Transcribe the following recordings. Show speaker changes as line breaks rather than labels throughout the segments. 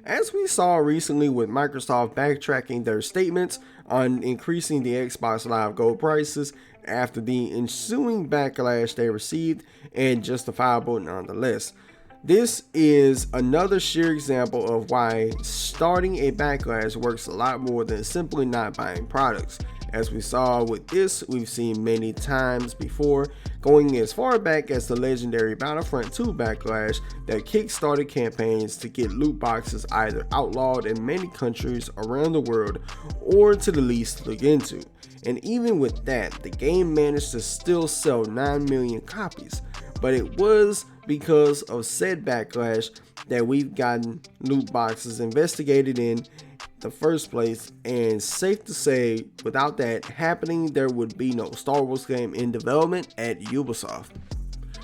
As we saw recently with Microsoft backtracking their statements on increasing the Xbox Live Gold prices after the ensuing backlash they received, and justifiable nonetheless. This is another sheer example of why starting a backlash works a lot more than simply not buying products. As we saw with this, we've seen many times before, going as far back as the legendary Battlefront 2 backlash that kickstarted campaigns to get loot boxes either outlawed in many countries around the world or to the least look into. And even with that, the game managed to still sell 9 million copies, but it was because of said backlash that we've gotten loot boxes investigated in the first place, and safe to say, without that happening, there would be no Star Wars game in development at Ubisoft.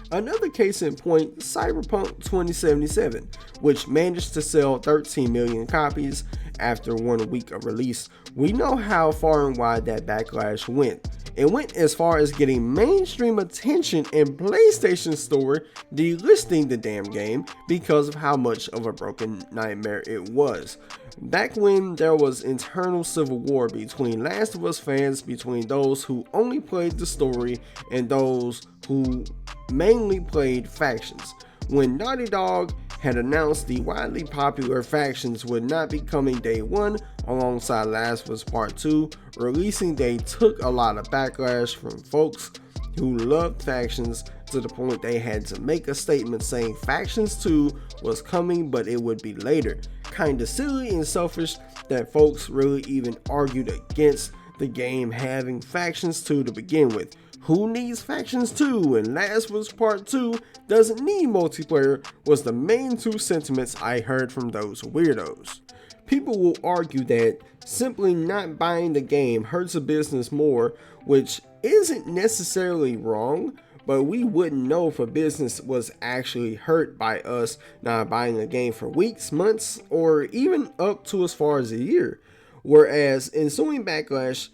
Another case in point, Cyberpunk 2077, which managed to sell 13 million copies after 1 week of release. We know how far and wide that backlash went. It went as far as getting mainstream attention and PlayStation Store delisting the damn game because of how much of a broken nightmare it was. Back when there was internal civil war between Last of Us fans, between those who only played the story and those who mainly played factions. When Naughty Dog had announced the widely popular factions would not be coming day one alongside Last of Us Part 2 releasing, they took a lot of backlash from folks who loved factions to the point they had to make a statement saying Factions 2 was coming but it would be later. Kinda silly and selfish that folks really even argued against the game having Factions 2 to begin with. Who needs Factions 2 and Last of Us Part 2 doesn't need multiplayer was the main two sentiments I heard from those weirdos. People will argue that simply not buying the game hurts a business more, which isn't necessarily wrong, but we wouldn't know if a business was actually hurt by us not buying a game for weeks, months, or even up to as far as a year. Whereas ensuing backlash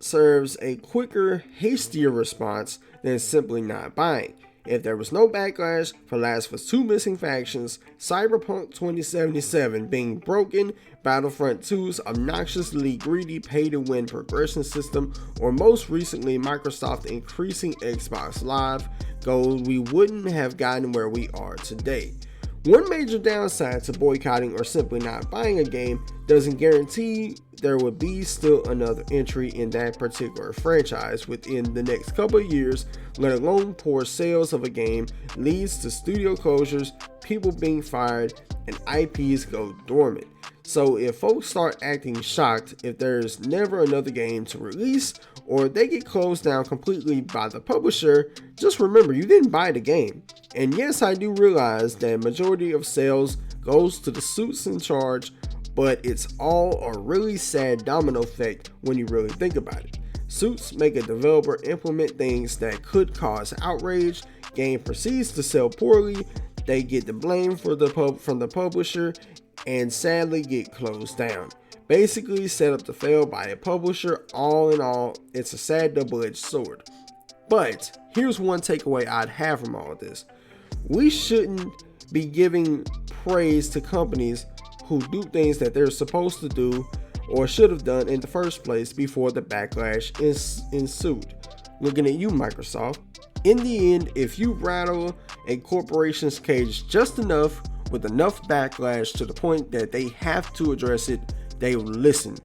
serves a quicker, hastier response than simply not buying. If there was no backlash for Last of Us 2 missing factions, Cyberpunk 2077 being broken, Battlefront 2's obnoxiously greedy pay-to-win progression system, or most recently Microsoft increasing Xbox Live Gold, we wouldn't have gotten where we are today. One major downside to boycotting or simply not buying a game doesn't guarantee there would be still another entry in that particular franchise within the next couple of years, let alone poor sales of a game leads to studio closures, people being fired, and IPs go dormant. So if folks start acting shocked if there's never another game to release, or they get closed down completely by the publisher, just remember you didn't buy the game. And yes, I do realize that majority of sales goes to the suits in charge, but it's all a really sad domino effect when you really think about it. Suits make a developer implement things that could cause outrage, game proceeds to sell poorly, they get the blame from the publisher, and sadly get closed down. Basically set up to fail by a publisher. All in all, it's a sad double-edged sword. But here's one takeaway I'd have from all of this. We shouldn't be giving praise to companies who do things that they're supposed to do or should have done in the first place before the backlash ensued. Looking at you, Microsoft. In the end, if you rattle a corporation's cage just enough with enough backlash to the point that they have to address it, they will listen.